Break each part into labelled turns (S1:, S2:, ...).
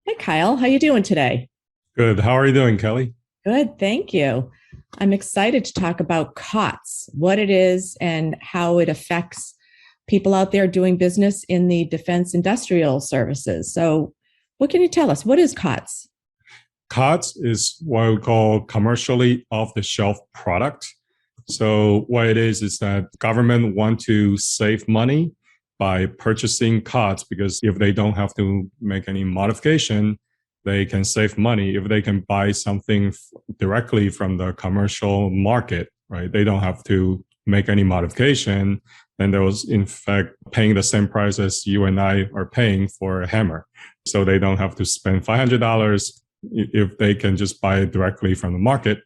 S1: Hey Kyle, how you doing today?
S2: Good. How are you doing, Kelly?
S1: Good, thank you. I'm excited to talk about COTS, what it is and how it affects people out there doing business in the defense industrial services. So, what can you tell us? What is COTS?
S2: COTS is what we call commercially off-the-shelf product. So what it is that government want to save money by purchasing COTS because if they don't have to make any modification, they can save money if they can buy something directly from the commercial market, right? They don't have to make any modification. And they was in fact paying the same price as you and I are paying for a hammer. So they don't have to spend $500 if they can just buy it directly from the market.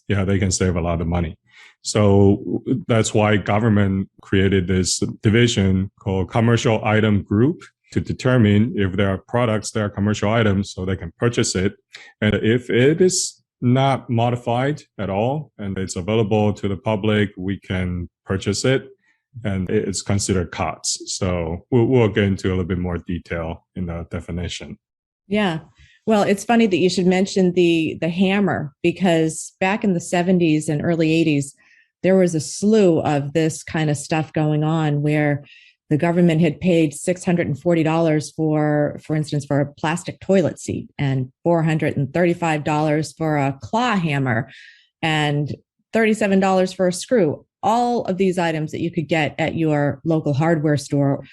S2: Yeah, they can save a lot of money. So that's why government created this division called commercial item group to determine if there are products that are commercial items so they can purchase it. And if it is not modified at all and it's available to the public, we can purchase it and it's considered COTS. So we'll get into a little bit more detail in the definition.
S1: Yeah. Well, it's funny that you should mention the hammer because back in the 70s and early 80s, there was a slew of this kind of stuff going on where the government had paid $640 for instance, for a plastic toilet seat and $435 for a claw hammer and $37 for a screw. All of these items that you could get at your local hardware store.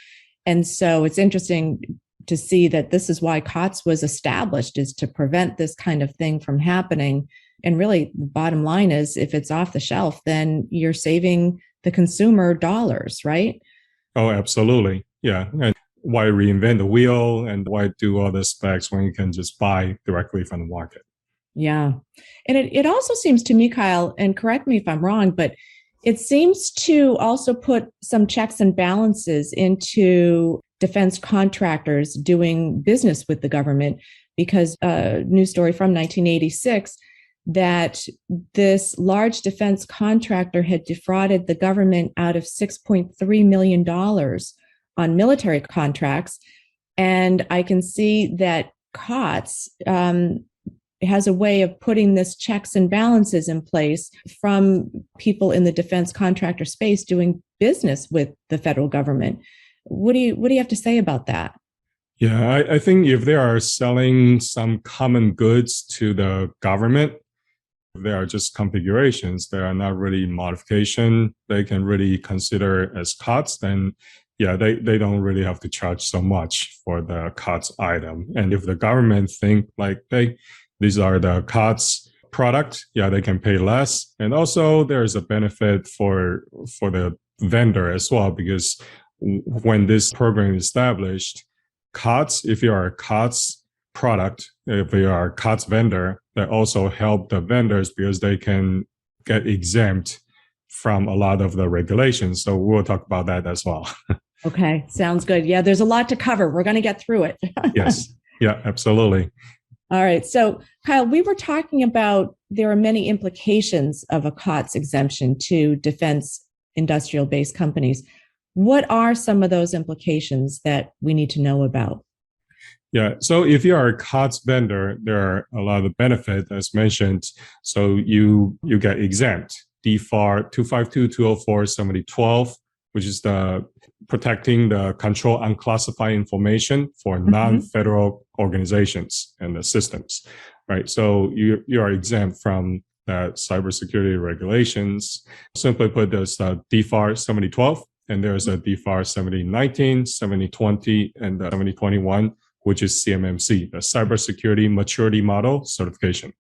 S1: And so it's interesting to see that this is why COTS was established, is to prevent this kind of thing from happening. And really, the bottom line is if it's off the shelf, then you're saving the consumer dollars, right?
S2: Oh, absolutely. Yeah. And why reinvent the wheel and why do all the specs when you can just buy directly from the market?
S1: Yeah. And it also seems to me, Kyle, and correct me if I'm wrong, but it seems to also put some checks and balances into defense contractors doing business with the government, because a news story from 1986 that this large defense contractor had defrauded the government out of $6.3 million on military contracts. And I can see that COTS has a way of putting this checks and balances in place from people in the defense contractor space doing business with the federal government. What do you have to say about that?
S2: Yeah, I think if they are selling some common goods to the government, they are just configurations, they are not really modification, they can really consider as COTS, then yeah, they don't really have to charge so much for the COTS item. And if the government think like these are the COTS product, yeah, they can pay less. And also there's a benefit for the vendor as well, because when this program is established, COTS, if you are a COTS product, if you are a COTS vendor, that also help the vendors because they can get exempt from a lot of the regulations. So we'll talk about that as well.
S1: Okay, sounds good. Yeah, there's a lot to cover. We're going to get through it.
S2: Yes. Yeah, absolutely.
S1: All right. So, Kyle, we were talking about there are many implications of a COTS exemption to defense industrial based companies. What are some of those implications that we need to know about?
S2: Yeah. So if you are a COTS vendor, there are a lot of benefits as mentioned. So you get exempt. DFAR 252-204-7012, which is the protecting the control unclassified information for non-federal organizations and the systems, right? So you are exempt from that cybersecurity regulations. Simply put, there's DFAR 7012, and there's a DFAR 7019, 7020, and 7021, which is CMMC, the Cybersecurity Maturity Model Certification.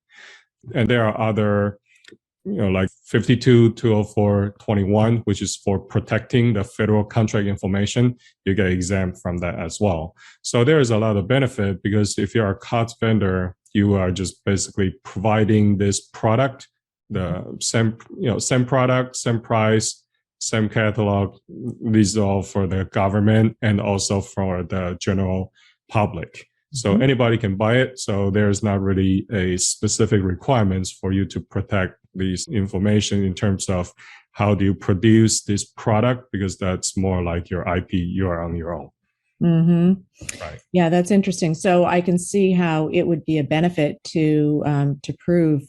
S2: And there are other, like 52-204-21, which is for protecting the federal contract information. You get exempt from that as well. So there is a lot of benefit because if you're a COTS vendor, you are just basically providing this product, the same product, same price, same catalog. These are all for the government and also for the general public. So anybody can buy it. So there's not really a specific requirements for you to protect these information in terms of how do you produce this product, because that's more like your IP, you are on your own.
S1: Mm-hmm.
S2: Right.
S1: Yeah, that's interesting. So I can see how it would be a benefit to prove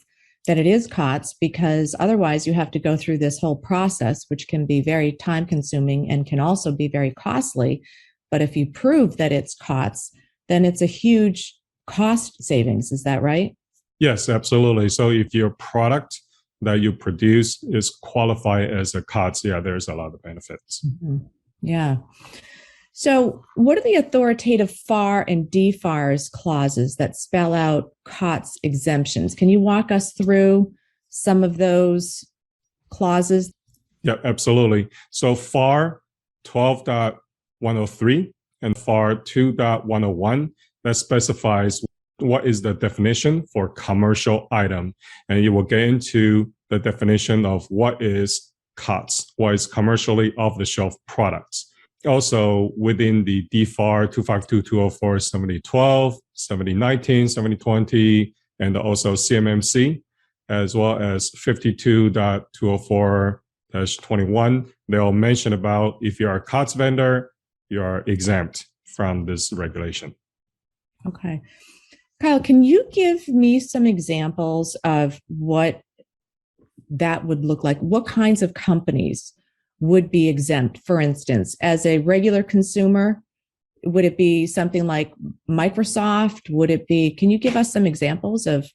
S1: that it is COTS, because otherwise you have to go through this whole process, which can be very time consuming and can also be very costly. But if you prove that it's COTS, then it's a huge cost savings. Is that right?
S2: Yes, absolutely. So if your product that you produce is qualified as a COTS, yeah, there's a lot of benefits.
S1: Mm-hmm. Yeah. So, what are the authoritative FAR and DFARS clauses that spell out COTS exemptions? Can you walk us through some of those clauses?
S2: Yeah, absolutely. So FAR 12.103 and FAR 2.101, that specifies what is the definition for commercial item. And you will get into the definition of what is COTS, what is commercially off-the-shelf products. Also, within the DFAR 252.204, 7012, 7019, 7020, and also CMMC, as well as 52.204-21, they'll mention about if you're a COTS vendor, you are exempt from this regulation.
S1: Okay. Kyle, can you give me some examples of what that would look like? What kinds of companies would be exempt? For instance, as a regular consumer, would it be something like Microsoft? Would it be, can you give us some examples of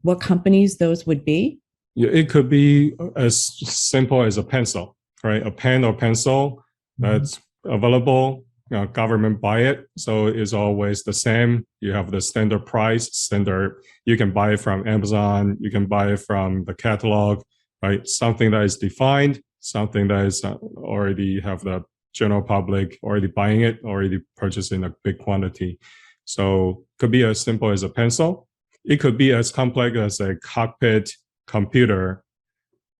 S1: what companies those would be?
S2: Yeah, it could be as simple as a pencil, right? A pen or pencil that's available, government buy it. So it's always the same. You have the standard price, standard. You can buy it from Amazon. You can buy it from the catalog, right? Something that is defined, something that is already have the general public already buying it, already purchasing a big quantity. So it could be as simple as a pencil. It could be as complex as a cockpit computer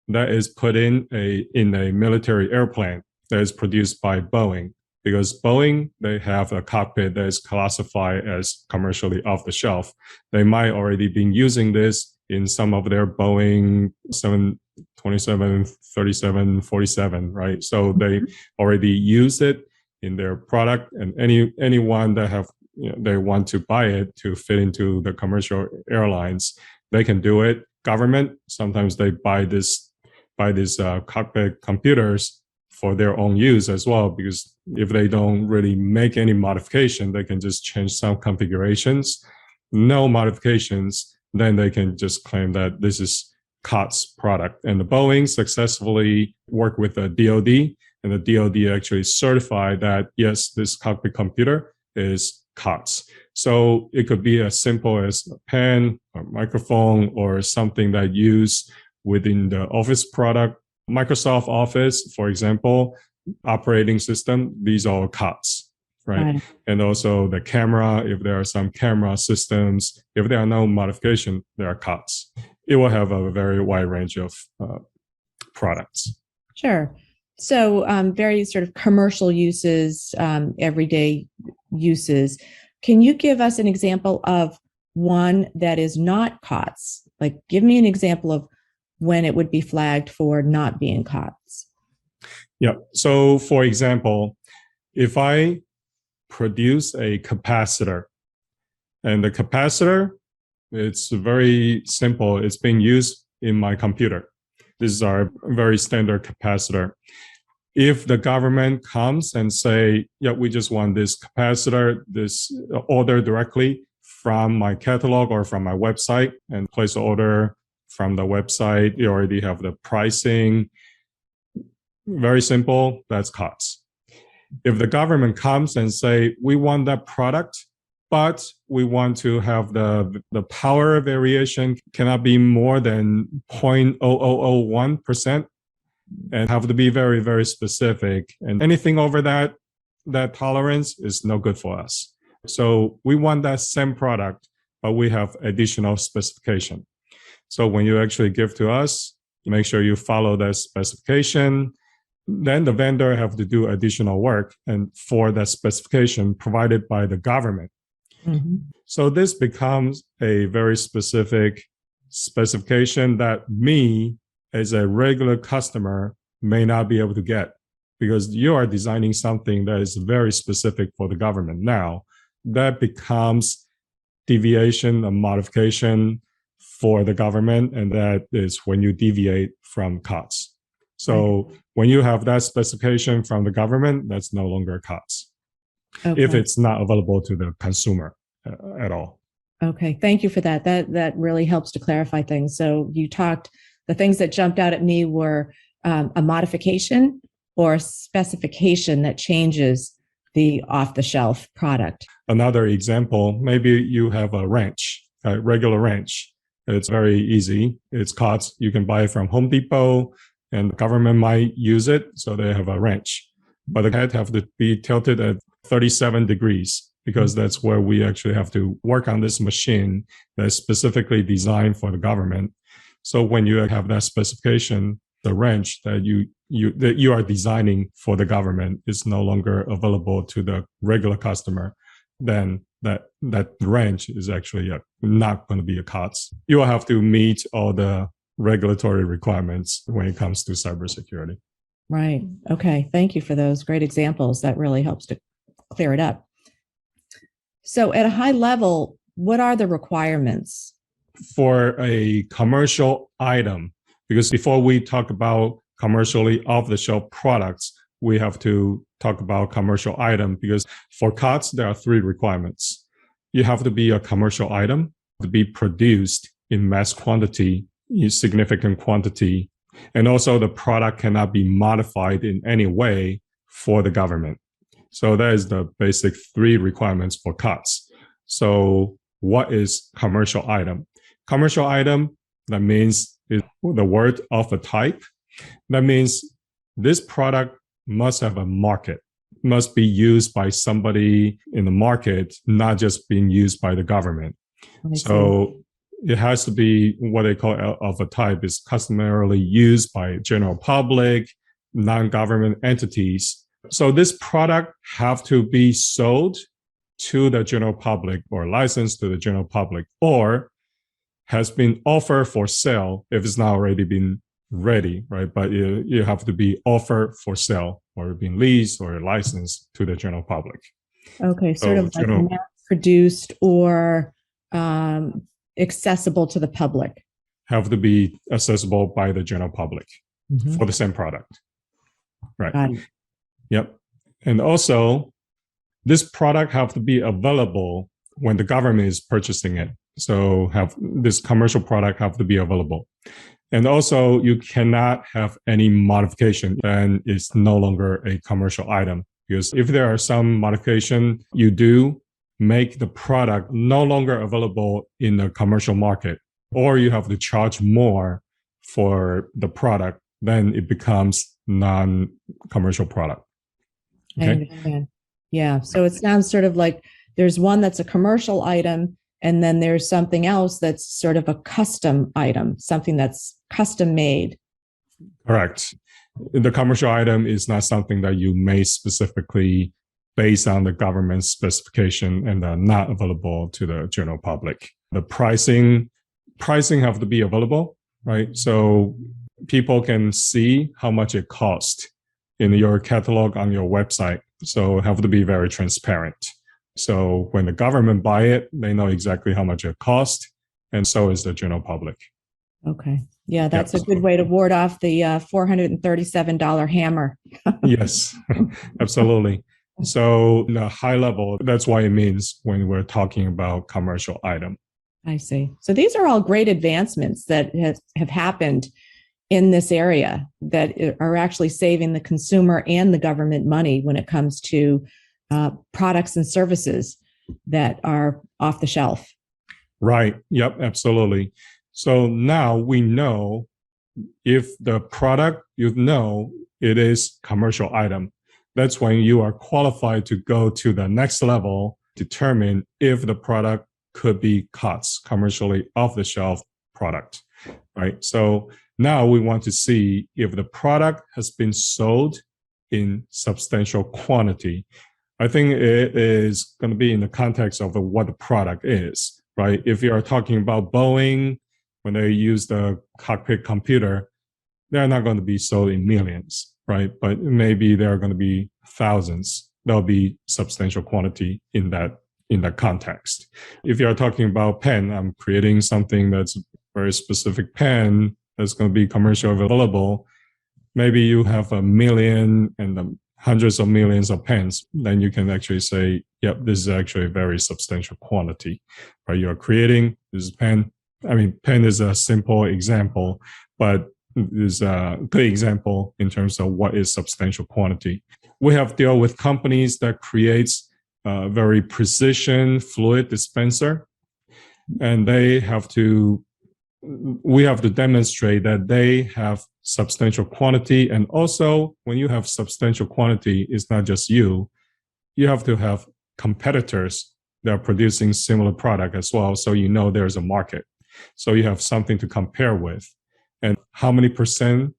S2: that is put in a military airplane that is produced by Boeing. Because Boeing, they have a cockpit that is classified as commercially off the shelf. They might already be using this in some of their Boeing 727, 37, 47, right? So they already use it in their product, and anyone that have they want to buy it to fit into the commercial airlines, they can do it. Government, sometimes they buy these cockpit computers for their own use as well, because if they don't really make any modification, they can just change some configurations. No modifications, then they can just claim that this is COTS product. And the Boeing successfully worked with the DoD, and the DoD actually certified that, yes, this cockpit computer is COTS. So it could be as simple as a pen, a microphone, or something that used within the Office product. Microsoft Office, for example, operating system, these are COTS, right? And also the camera, if there are some camera systems, if there are no modification, there are COTS. It will have a very wide range of products.
S1: Sure. So very sort of commercial uses, everyday uses. Can you give us an example of one that is not COTS? Like, give me an example of when it would be flagged for not being COTS.
S2: Yeah. So, for example, if I produce a capacitor, and the capacitor, it's very simple. It's being used in my computer. This is our very standard capacitor. If the government comes and say, yeah, we just want this capacitor, this order directly from my catalog or from my website, and place an order from the website, you already have the pricing. Very simple, that's COTS. If the government comes and say, we want that product, but we want to have the power variation cannot be more than 0.0001%, and have to be very, very specific. And anything over that tolerance is no good for us. So we want that same product, but we have additional specification. So when you actually give to us, make sure you follow that specification. Then the vendor have to do additional work and for that specification provided by the government. Mm-hmm. So this becomes a very specific specification that me as a regular customer may not be able to get. because you are designing something that is very specific for the government. Now, that becomes deviation and modification for the government, and that is when you deviate from COTS. So when you have that specification from the government, that's no longer COTS, if it's not available to the consumer at all.
S1: Okay, thank you for that. That really helps to clarify things. So you talked, the things that jumped out at me were a modification or a specification that changes the off-the-shelf product.
S2: Another example, maybe you have a wrench, a regular wrench. It's very easy. It's COTS. You can buy it from Home Depot, and the government might use it, so they have a wrench. But the head have to be tilted at 37 degrees, because that's where we actually have to work on this machine that's specifically designed for the government. So when you have that specification, the wrench that you are designing for the government is no longer available to the regular customer, then that wrench is actually not going to be a COTS. You will have to meet all the regulatory requirements when it comes to cybersecurity.
S1: Right. Okay. Thank you for those great examples. That really helps to clear it up. So at a high level, what are the requirements?
S2: For a commercial item, because before we talk about commercially off-the-shelf products, we have to talk about commercial item, because for COTS, there are 3 requirements. You have to be a commercial item, to be produced in mass quantity, in significant quantity, and also the product cannot be modified in any way for the government. So that is the basic 3 requirements for COTS. So what is commercial item? Commercial item, that means is the word of a type. That means this product must have a market, must be used by somebody in the market, not just being used by the government. So it has to be what they call of a type, is customarily used by general public, non-government entities. So this product have to be sold to the general public or licensed to the general public, or has been offered for sale if it's not already been ready, right? But you have to be offered for sale or being leased or licensed to the general public.
S1: Okay, sort of like mass produced or accessible to the public.
S2: Have to be accessible by the general public for the same product. Right. Yep. And also, this product have to be available when the government is purchasing it. So this commercial product have to be available. And also, you cannot have any modification, then it's no longer a commercial item. Because if there are some modification, you do make the product no longer available in the commercial market, or you have to charge more for the product, then it becomes non-commercial product. Okay?
S1: I understand. Yeah. So it sounds sort of like there's one that's a commercial item, and then there's something else that's sort of a custom item, something that's custom made.
S2: Correct. The commercial item is not something that you made specifically based on the government specification and not available to the general public. The pricing have to be available, right? So people can see how much it costs in your catalog on your website. So have to be very transparent. So when the government buy it, they know exactly how much it costs, and so is the general public.
S1: Okay. Yeah, that's a good way to ward off the $437 hammer.
S2: Yes, absolutely. So the high level, that's what it means when we're talking about commercial item.
S1: I see. So these are all great advancements that have happened in this area that are actually saving the consumer and the government money when it comes to products and services that are off the shelf.
S2: Right. Yep. Absolutely. So now we know if the product, it is commercial item. That's when you are qualified to go to the next level, determine if the product could be COTS, commercially off the shelf product, right? So now we want to see if the product has been sold in substantial quantity. I think it is going to be in the context of what the product is, right? If you are talking about Boeing, when they use the cockpit computer, they're not going to be sold in millions. right? But maybe there are going to be thousands. There'll be substantial quantity in that context. If you're talking about pen, I'm creating something that's a very specific pen that's going to be commercially available. Maybe you have 1 million and hundreds of millions of pens. Then you can actually say, yep, this is actually a very substantial quantity, right? You're creating this pen. I mean, pen is a simple example, but is a good example in terms of what is substantial quantity. We have dealt with companies that creates a very precision fluid dispenser, and we have to demonstrate that they have substantial quantity. And also, when you have substantial quantity, it's not just you have to have competitors that are producing similar product as well. So there's a market. So you have something to compare with. And how many percent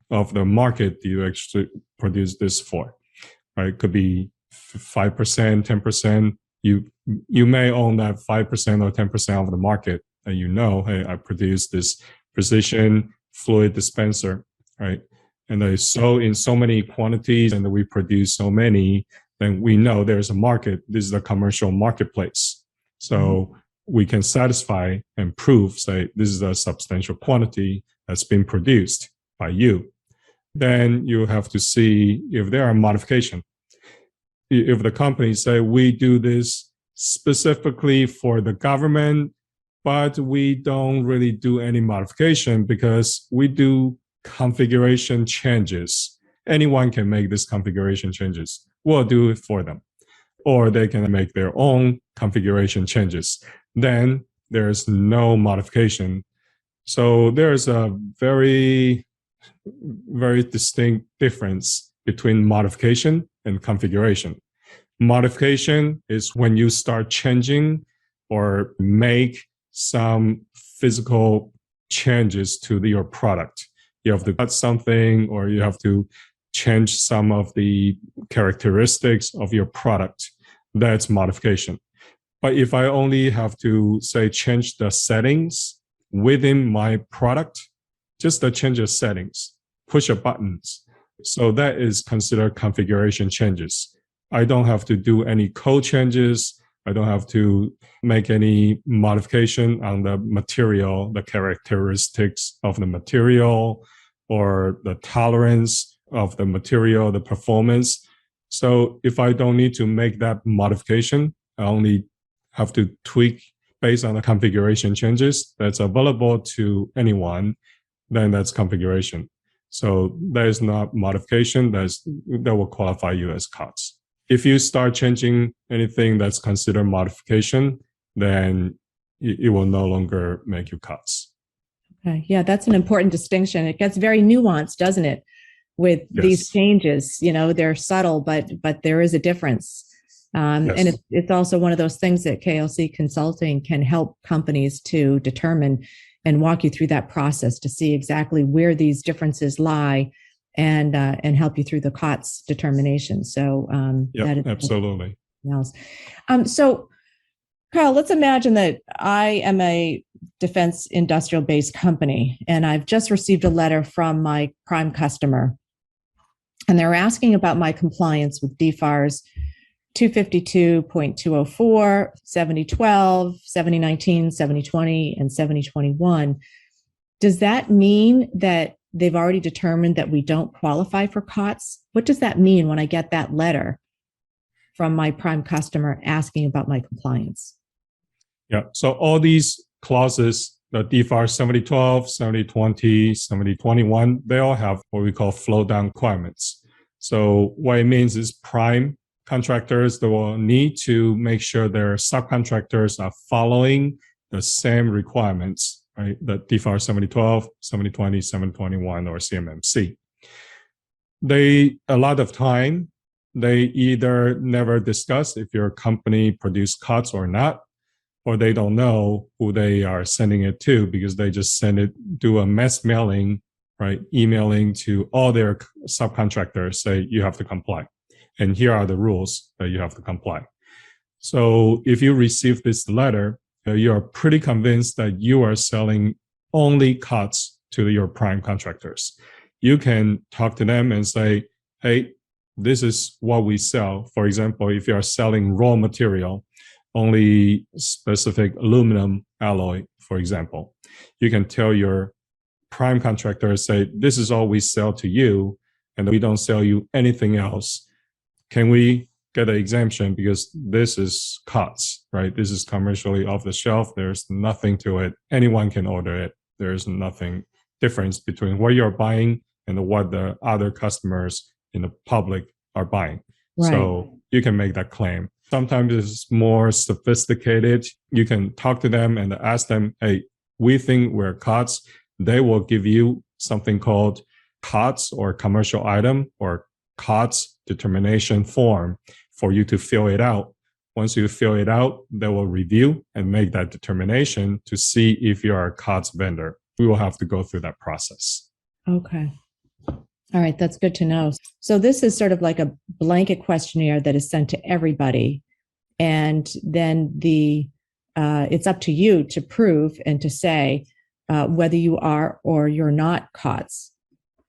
S2: of the market do you actually produce this for? Right? It could be 5%, 10%. You may own that 5% or 10% of the market, and hey, I produce this precision fluid dispenser, right? And they so in so many quantities, and we produce so many, then we know there's a market. This is a commercial marketplace. So we can satisfy and prove, say, this is a substantial quantity that's been produced by you. Then you have to see if there are modifications. If the company say, we do this specifically for the government, but we don't really do any modification because we do configuration changes. Anyone can make this configuration changes. We'll do it for them. Or they can make their own configuration changes. Then there's no modification. So there's a very, very distinct difference between modification and configuration. Modification is when you start changing or make some physical changes to your product. You have to cut something, or you have to change some of the characteristics of your product. That's modification. But if I only have to, say, change the settings within my product, just the change of settings, push a buttons. So that is considered configuration changes. I don't have to do any code changes. I don't have to make any modification on the material, the characteristics of the material, or the tolerance of the material, the performance. So if I don't need to make that modification, I only have to tweak based on the configuration changes that's available to anyone, then that's configuration. So that is not modification, that will qualify you as COTS. If you start changing anything that's considered modification, then it will no longer make you COTS.
S1: Okay. Yeah, that's an important distinction. It gets very nuanced, doesn't it? With these changes, they're subtle, but there is a difference. And it's also one of those things that KLC Consulting can help companies to determine and walk you through that process to see exactly where these differences lie and help you through the COTS determination. So that is
S2: absolutely.
S1: Else. So Kyle, let's imagine that I am a defense industrial based company and I've just received a letter from my prime customer, and they're asking about my compliance with DFARS 252.204, 7012, 7019, 7020, and 7021. Does that mean that they've already determined that we don't qualify for COTS? What does that mean when I get that letter from my prime customer asking about my compliance?
S2: Yeah, so all these clauses, the DFARS 7012, 7020, 7021, they all have what we call flow down requirements. So what it means is prime contractors, they will need to make sure their subcontractors are following the same requirements, right? The DFARS 7012, 7020, 721, or CMMC. A lot of time, they either never discuss if your company produced COTS or not, or they don't know who they are sending it to because they just do a mass mailing, right? Emailing to all their subcontractors, say you have to comply. And here are the rules that you have to comply. So if you receive this letter, you are pretty convinced that you are selling only COTS to your prime contractors. you can talk to them and say, hey, this is what we sell. For example, if you are selling raw material, only specific aluminum alloy, for example, you can tell your prime contractor, say, this is all we sell to you, and we don't sell you anything else. Can we get an exemption because this is COTS, right? This is commercially off the shelf. There's nothing to it. Anyone can order it. There's nothing difference between what you're buying and what the other customers in the public are buying. Right. So you can make that claim. Sometimes it's more sophisticated. You can talk to them and ask them, hey, we think we're COTS. They will give you something called COTS or commercial item or COTS determination form for you to fill it out. Once you fill it out, they will review and make that determination to see if you are a COTS vendor. We will have to go through that process. Okay.
S1: All right. That's good to know. So this is sort of like a blanket questionnaire that is sent to everybody. And then it's up to you to prove and to say whether you are or you're not COTS.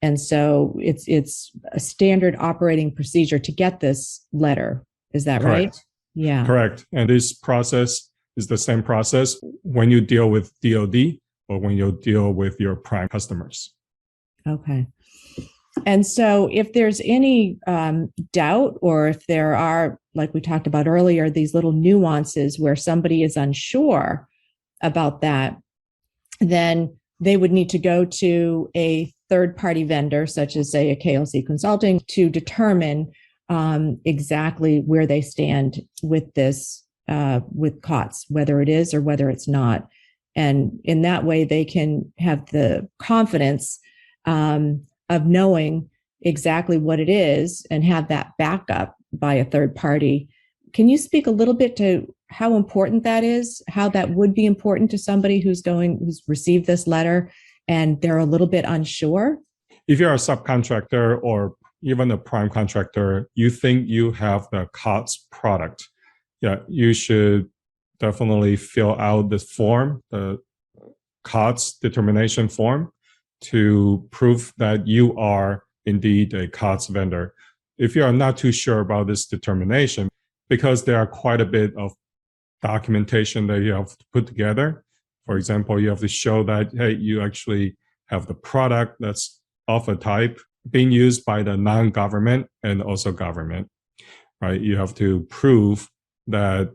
S1: And so it's a standard operating procedure to get this letter. Is that
S2: Correct.
S1: Right? Yeah.
S2: Correct. And this process is the same process when you deal with DoD or when you deal with your prime customers.
S1: Okay. And so if there's any doubt, or if there are, like we talked about earlier, these little nuances where somebody is unsure about that, then they would need to go to a third-party vendor, such as, say, a KLC Consulting, to determine exactly where they stand with this, with COTS, whether it is or whether it's not. And in that way, they can have the confidence of knowing exactly what it is and have that backup by a third party. Can you speak a little bit to how important that is, how that would be important to somebody who's received this letter and they're a little bit unsure?
S2: If you're a subcontractor or even a prime contractor, you think you have the COTS product, you should definitely fill out this form, the COTS determination form, to prove that you are indeed a COTS vendor. If you are not too sure about this determination, because there are quite a bit of documentation that you have to put together. For example, you have to show that, hey, you actually have the product that's of a type being used by the non-government and also government, right? You have to prove that,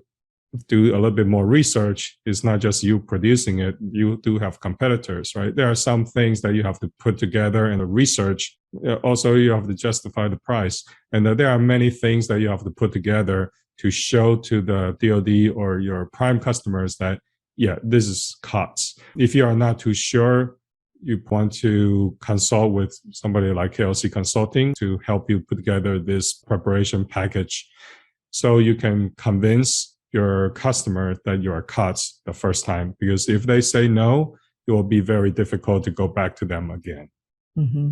S2: do a little bit more research. It's not just you producing it. You do have competitors, right? There are some things that you have to put together in the research. Also, you have to justify the price. And there are many things that you have to put together to show to the DoD or your prime customers that, this is COTS. If you are not too sure, you want to consult with somebody like KLC Consulting to help you put together this preparation package so you can convince your customer that you are COTS the first time. Because if they say no, it will be very difficult to go back to them again.
S1: Mm-hmm.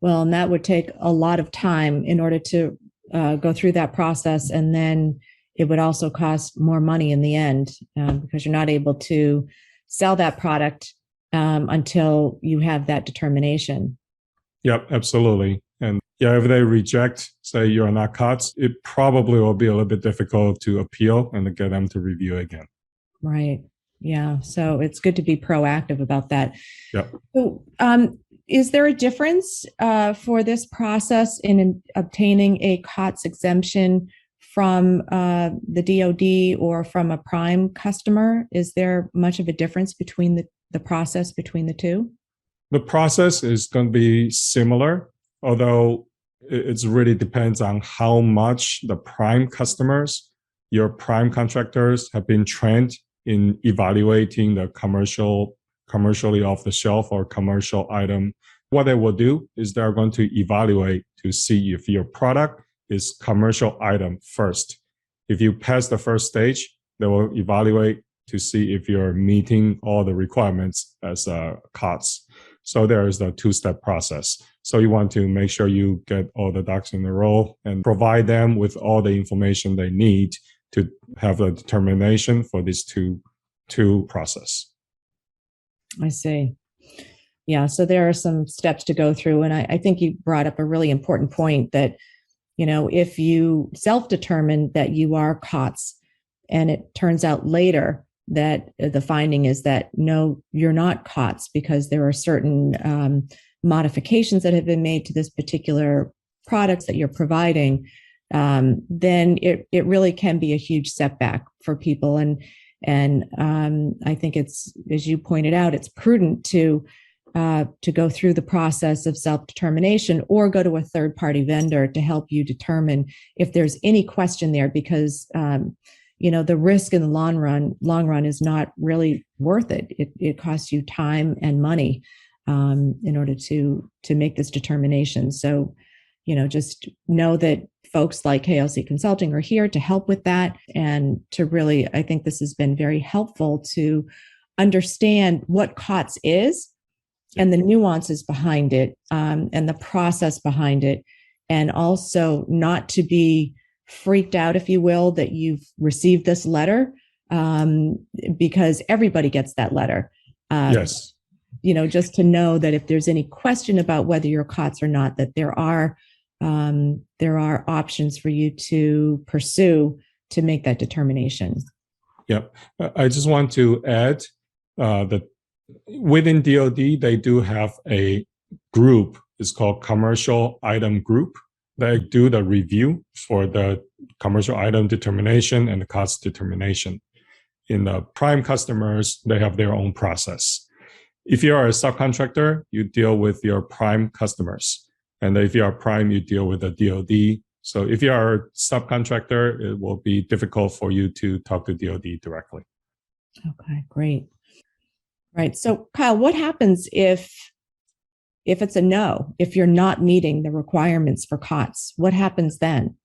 S1: Well, and that would take a lot of time in order to go through that process. And then it would also cost more money in the end because you're not able to sell that product until you have that determination.
S2: Yep, absolutely. And if they reject, say you're not COTS, it probably will be a little bit difficult to appeal and to get them to review again.
S1: Right. Yeah. So it's good to be proactive about that.
S2: Yep.
S1: So, is there a difference for this process in obtaining a COTS exemption from the DoD or from a prime customer? Is there much of a difference between the process between the two?
S2: The process is going to be similar, although it really depends on how much the prime customers, your prime contractors, have been trained in evaluating the commercially off the shelf or commercial item. What they will do is they're going to evaluate to see if your product is commercial item first. If you pass the first stage, they will evaluate to see if you're meeting all the requirements as COTS. So there is the two-step process. So you want to make sure you get all the ducks in a row and provide them with all the information they need to have a determination for these two process.
S1: I see. Yeah. So there are some steps to go through. And I think you brought up a really important point that, if you self-determine that you are COTS and it turns out later that the finding is that no, you're not COTS because there are certain modifications that have been made to this particular products that you're providing, then it really can be a huge setback for people. And I think it's, as you pointed out, it's prudent to go through the process of self-determination or go to a third-party vendor to help you determine if there's any question there, because the risk in the long run is not really worth it. It costs you time and money in order to make this determination. So, just know that folks like KLC Consulting are here to help with that, and to really, I think this has been very helpful to understand what COTS is and the nuances behind it, and the process behind it, and also not to be freaked out, if you will, that you've received this letter, because everybody gets that letter.
S2: Yes.
S1: Just to know that if there's any question about whether you're COTS or not, that there are options for you to pursue to make that determination.
S2: Yep. I just want to add that within DoD, they do have a group. It's called Commercial Item Group. They do the review for the commercial item determination and the cost determination. In the prime customers, they have their own process. If you are a subcontractor, you deal with your prime customers. And if you are prime, you deal with the DoD. So if you are a subcontractor, it will be difficult for you to talk to DoD directly.
S1: Okay, great. Right. So Kyle, what happens if it's a no, if you're not meeting the requirements for COTS? What happens then?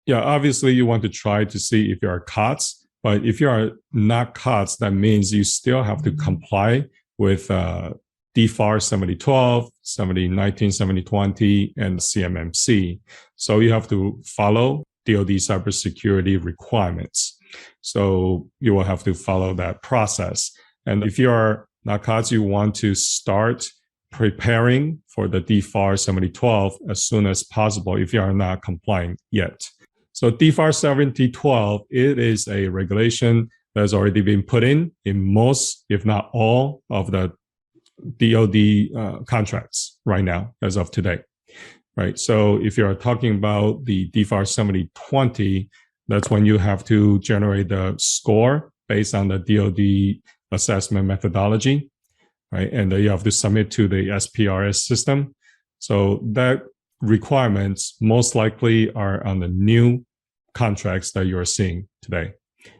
S2: Yeah, obviously you want to try to see if you are COTS, but if you are not COTS, that means you still have to comply with DFARS 7012, 7019, 7020, and CMMC. So you have to follow DoD cybersecurity requirements. So you will have to follow that process. And if you are not COTS, you want to start preparing for the DFARS 7012 as soon as possible if you are not complying yet. So DFARS 7012, it is a regulation that's already been put in most, if not all, of the DoD contracts right now, as of today, right? So if you're talking about the DFARS 7020, that's when you have to generate the score based on the DoD assessment methodology, right? And you have to submit to the SPRS system. So that requirements most likely are on the new contracts that you're seeing today.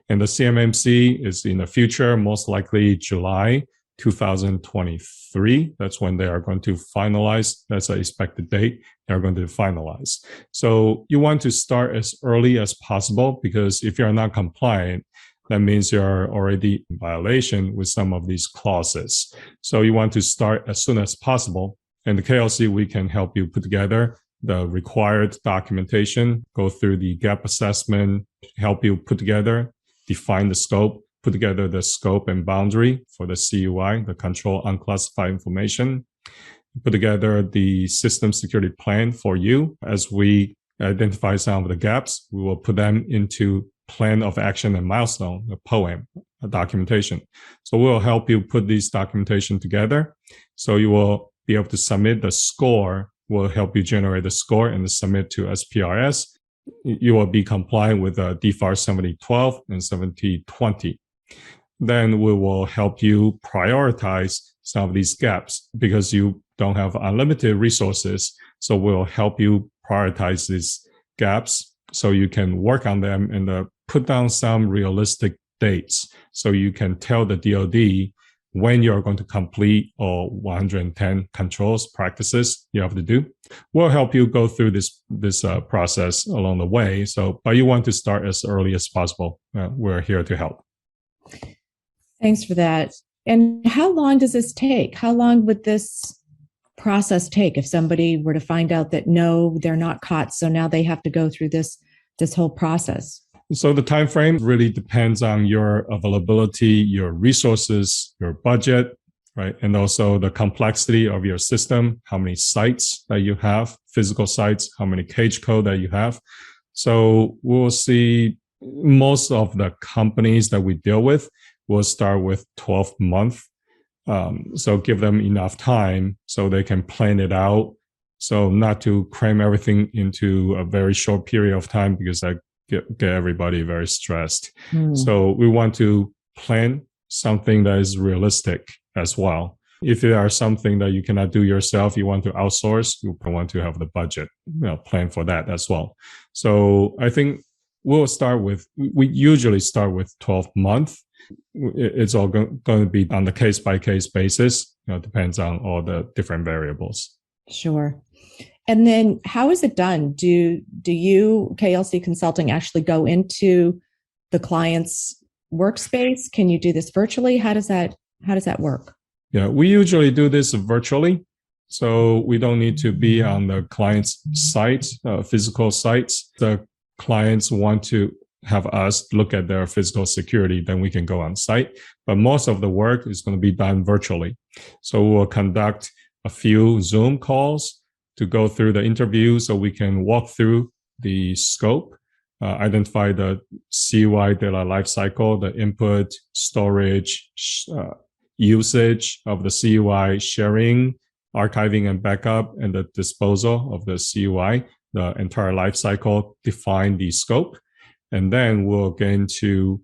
S2: And the CMMC is in the future, most likely July 2023. That's when they are going to finalize. That's the expected date. They're going to finalize. So you want to start as early as possible, because if you're not compliant, that means you're already in violation with some of these clauses. So you want to start as soon as possible. And the KLC, we can help you put together the required documentation, go through the gap assessment, help you put together, define the scope, put together the scope and boundary for the CUI, the control unclassified information, put together the system security plan for you. As we identify some of the gaps, we will put them into plan of action and milestone, a POAM, a documentation. So we'll help you put these documentation together. So you will be able to submit the score. We'll help you generate the score and submit to SPRS. You will be compliant with the DFARS 7012 and 7020. Then we will help you prioritize some of these gaps, because you don't have unlimited resources. So we'll help you prioritize these gaps so you can work on them and put down some realistic dates so you can tell the DoD when you're going to complete all 110 controls practices you have to do. We'll help you go through this process along the way. So, but you want to start as early as possible. We're here to help.
S1: Thanks for that. And how long does this take? How long would this process take if somebody were to find out that no, they're not COTS, so now they have to go through this whole process?
S2: So the time frame really depends on your availability, your resources, your budget, right? And also the complexity of your system, how many sites that you have, physical sites, how many cage code that you have. So we'll see most of the companies that we deal with will start with 12 month. So give them enough time so they can plan it out. So not to cram everything into a very short period of time because that get everybody very stressed. So we want to plan something that is realistic as well. If there are something that you cannot do yourself, you want to outsource, you want to have the budget, plan for that as well. So I think we usually start with 12 months. It's all going to be on the case by case basis. Depends on all the different variables.
S1: Sure. And then how is it done? Do you, KLC Consulting, actually go into the client's workspace? Can you do this virtually? How does that work?
S2: Yeah, we usually do this virtually. So we don't need to be on the client's site, physical sites. The clients want to have us look at their physical security, then we can go on site. But most of the work is going to be done virtually. So we'll conduct a few Zoom calls to go through the interview so we can walk through the scope, identify the CUI data lifecycle, the input, storage, usage of the CUI, sharing, archiving and backup, and the disposal of the CUI, the entire lifecycle, define the scope. And then we'll get into,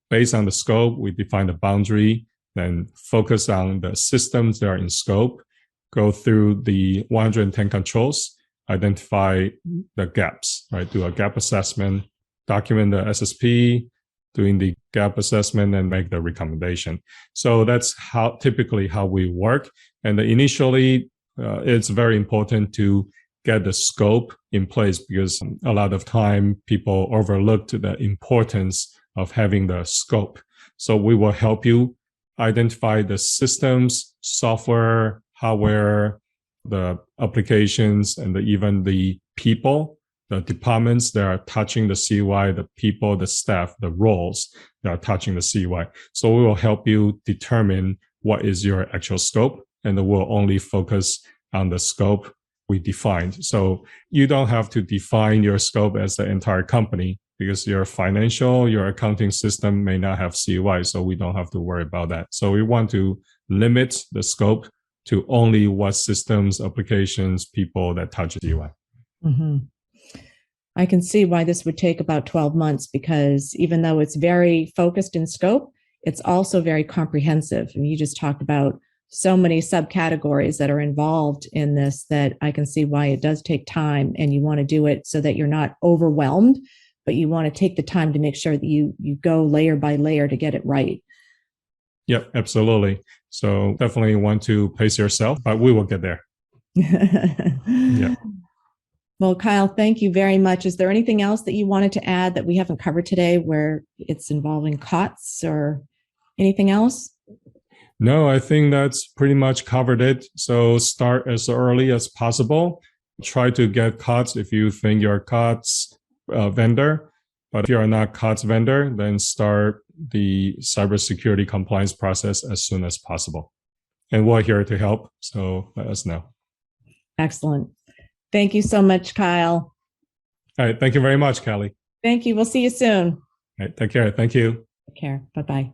S2: based on the scope, we define the boundary, then focus on the systems that are in scope, go through the 110 controls, identify the gaps, right? Do a gap assessment, document the SSP, doing the gap assessment, and make the recommendation. So that's typically how we work. And initially, it's very important to get the scope in place because a lot of time people overlooked the importance of having the scope. So we will help you identify the systems, software, hardware, the applications, and even the people, the departments that are touching the CUI, the people, the staff, the roles that are touching the CUI. So we will help you determine what is your actual scope, and we'll only focus on the scope we defined. So you don't have to define your scope as the entire company because your financial, your accounting system may not have CUI, so we don't have to worry about that. So we want to limit the scope to only what systems, applications, people that touch CUI.
S1: Mm-hmm. I can see why this would take about 12 months because even though it's very focused in scope, it's also very comprehensive. And you just talked about so many subcategories that are involved in this that I can see why it does take time, and you want to do it so that you're not overwhelmed, but you want to take the time to make sure that you go layer by layer to get it right.
S2: Yep, absolutely. So definitely want to pace yourself, but we will get there. Yeah.
S1: Well, Kyle, thank you very much. Is there anything else that you wanted to add that we haven't covered today where it's involving COTS or anything else?
S2: No, I think that's pretty much covered it. So start as early as possible. Try to get COTS if you think you're a COTS vendor. But if you're not COTS vendor, then start the cybersecurity compliance process as soon as possible. And we're here to help. So let us know.
S1: Excellent. Thank you so much, Kyle.
S2: All right. Thank you very much, Callie.
S1: Thank you. We'll see you soon.
S2: All right. Take care. Thank you.
S1: Take care. Bye-bye.